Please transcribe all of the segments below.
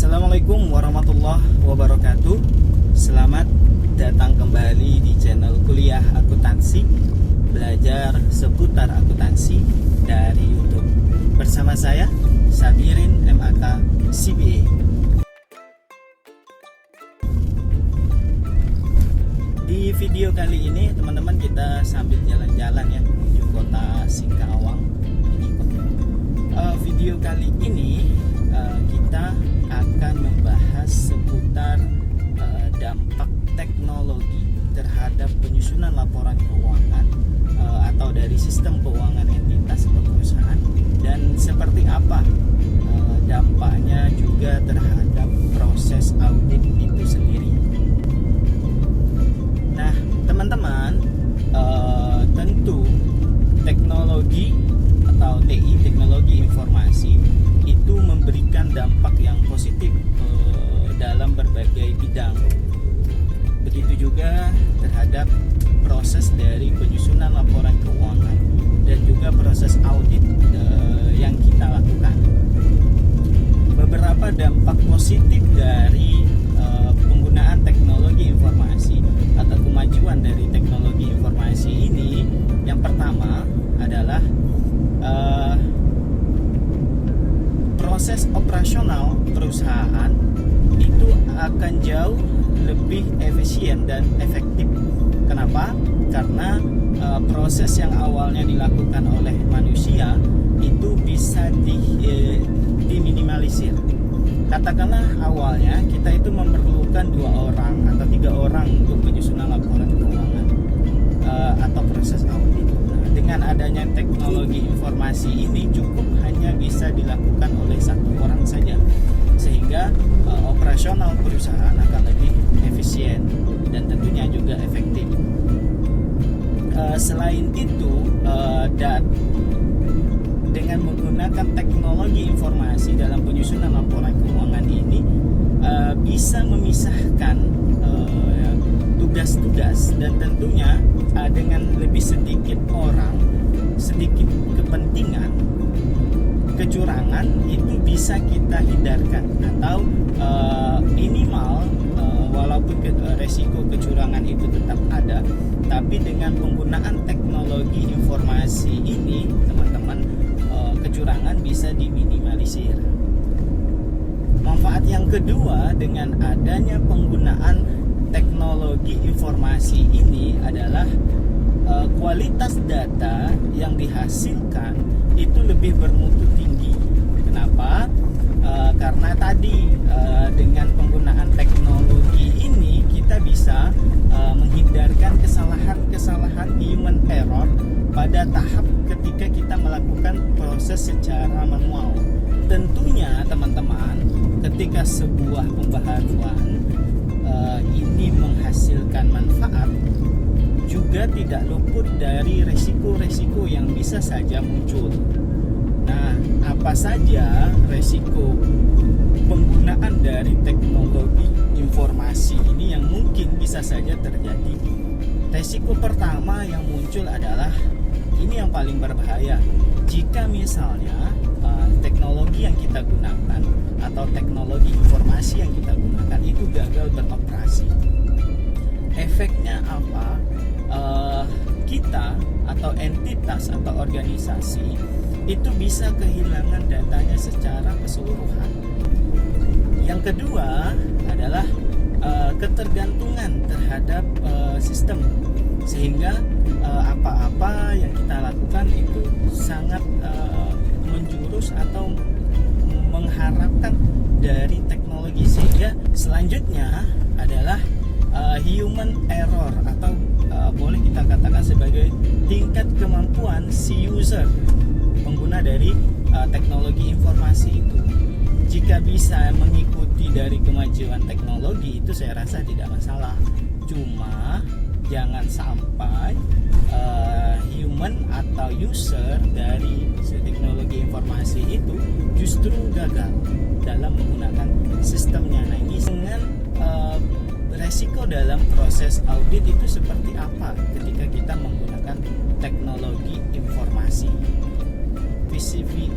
Assalamualaikum warahmatullahi wabarakatuh. Selamat datang kembali di channel kuliah akuntansi, belajar seputar akuntansi dari YouTube. Bersama saya Sabirin MAK CPA. Di video kali ini teman-teman kita sambil jalan-jalan ya menuju kota Singkawang. Video kali ini kita akan membahas seputar dampak teknologi terhadap penyusunan laporan keuangan atau dari sistem keuangan entitas atau perusahaan, dan seperti apa dampaknya juga terhadap proses audit itu sendiri. Nah, teman-teman, tentu teknologi atau TI, teknologi informasi, itu memberikan dampak yang positif dalam berbagai bidang. Begitu juga terhadap proses dari penyusunan laporan keuangan dan juga proses audit yang kita lakukan. Beberapa dampak positif dari penggunaan teknologi informasi atau kemajuan dari teknologi informasi ini, yang pertama adalah proses operasional perusahaan itu akan jauh lebih efisien dan efektif. Kenapa? Karena proses yang awalnya dilakukan oleh manusia itu bisa diminimalisir. Katakanlah awalnya kita itu memerlukan 2 orang atau 3 orang untuk penyusunan laporan keuangan atau proses audit. Dengan adanya teknologi informasi ini cukup hanya bisa dilakukan oleh 1 orang saja, sehingga operasional perusahaan akan lebih efisien dan tentunya juga efektif. Selain itu, dengan menggunakan teknologi informasi dalam penyusunan laporan keuangan ini bisa memisahkan tugas-tugas, dan tentunya dengan lebih sedikit orang, sedikit kepentingan, kecurangan itu bisa kita hindarkan, atau minimal walaupun resiko kecurangan itu tetap ada, tapi dengan penggunaan teknologi informasi ini, teman-teman, kecurangan bisa diminimalisir. Manfaat yang kedua dengan adanya penggunaan teknologi informasi ini adalah kualitas data yang dihasilkan itu lebih bermutu tinggi. Kenapa? Karena tadi dengan penggunaan teknologi ini kita bisa menghindarkan kesalahan human error pada tahap ketika kita melakukan proses secara manual. Tentunya teman-teman, ketika sebuah pembaharuan ini menghasilkan manfaat, juga tidak luput dari resiko-resiko yang bisa saja muncul. Nah, apa saja resiko penggunaan dari teknologi informasi ini yang mungkin bisa saja terjadi? Resiko pertama yang muncul adalah, ini yang paling berbahaya, jika misalnya teknologi yang kita gunakan atau teknologi informasi yang kita gunakan itu gagal beroperasi. Efeknya apa? Kita atau entitas atau organisasi itu bisa kehilangan datanya secara keseluruhan. Yang kedua adalah ketergantungan terhadap sistem, sehingga apa-apa yang kita lakukan itu sangat menjurus atau mengharapkan dari teknologi, sehingga selanjutnya adalah human error, atau boleh kita katakan sebagai tingkat kemampuan si user, pengguna dari teknologi informasi itu. Jika bisa mengikuti dari kemajuan teknologi itu, saya rasa tidak masalah. Cuma jangan sampai human atau user dari teknologi informasi itu justru gagal dalam menggunakan sistemnya. Nah, ini dengan resiko dalam proses audit itu seperti apa ketika kita menggunakan teknologi informasi?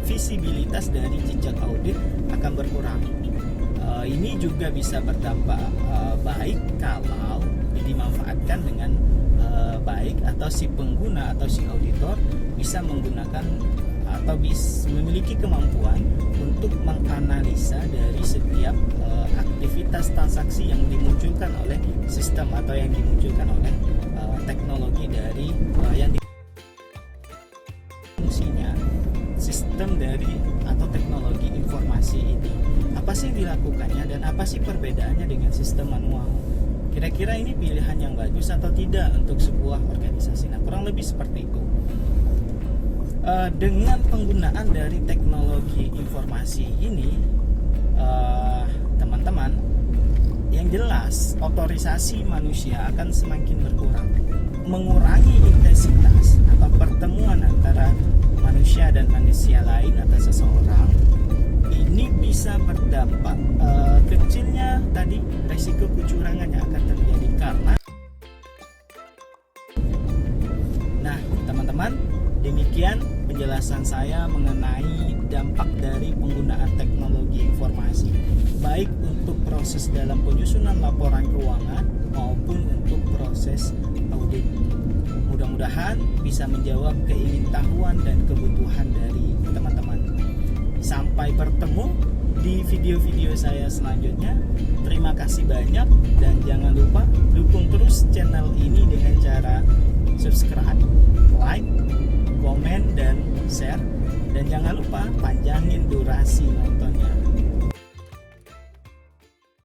Visibilitas dari jejak audit akan berkurang. Ini juga bisa berdampak baik kalau dimanfaatkan dengan baik, atau si pengguna atau si auditor bisa menggunakan atau memiliki kemampuan untuk menganalisa dari setiap aktivitas transaksi yang dimunculkan oleh sistem atau yang dimunculkan oleh teknologi dari yang fungsinya sistem dari atau teknologi informasi ini. Apa sih yang dilakukannya dan apa sih perbedaannya dengan sistem manual? Kira-kira ini pilihan yang bagus atau tidak untuk sebuah organisasi? Nah, kurang lebih seperti itu. Dengan penggunaan dari teknologi informasi ini, teman-teman, yang jelas otorisasi manusia akan semakin berkurang, mengurangi intensitas atau pertemuan antara manusia dan manusia lain atau seseorang. Ini bisa berdampak kecilnya tadi resiko kecurangan yang akan terjadi karena. Nah, teman-teman, demikian penjelasan saya mengenai dampak dari penggunaan teknologi informasi, baik untuk proses dalam penyusunan laporan keuangan maupun untuk proses audit. Mudah-mudahan bisa menjawab keingintahuan dan kebutuhan dari teman-teman. Sampai bertemu di video-video saya selanjutnya. Terima kasih banyak dan jangan lupa dukung terus channel ini dengan cara subscribe, like, komen, dan share. Dan jangan lupa panjangin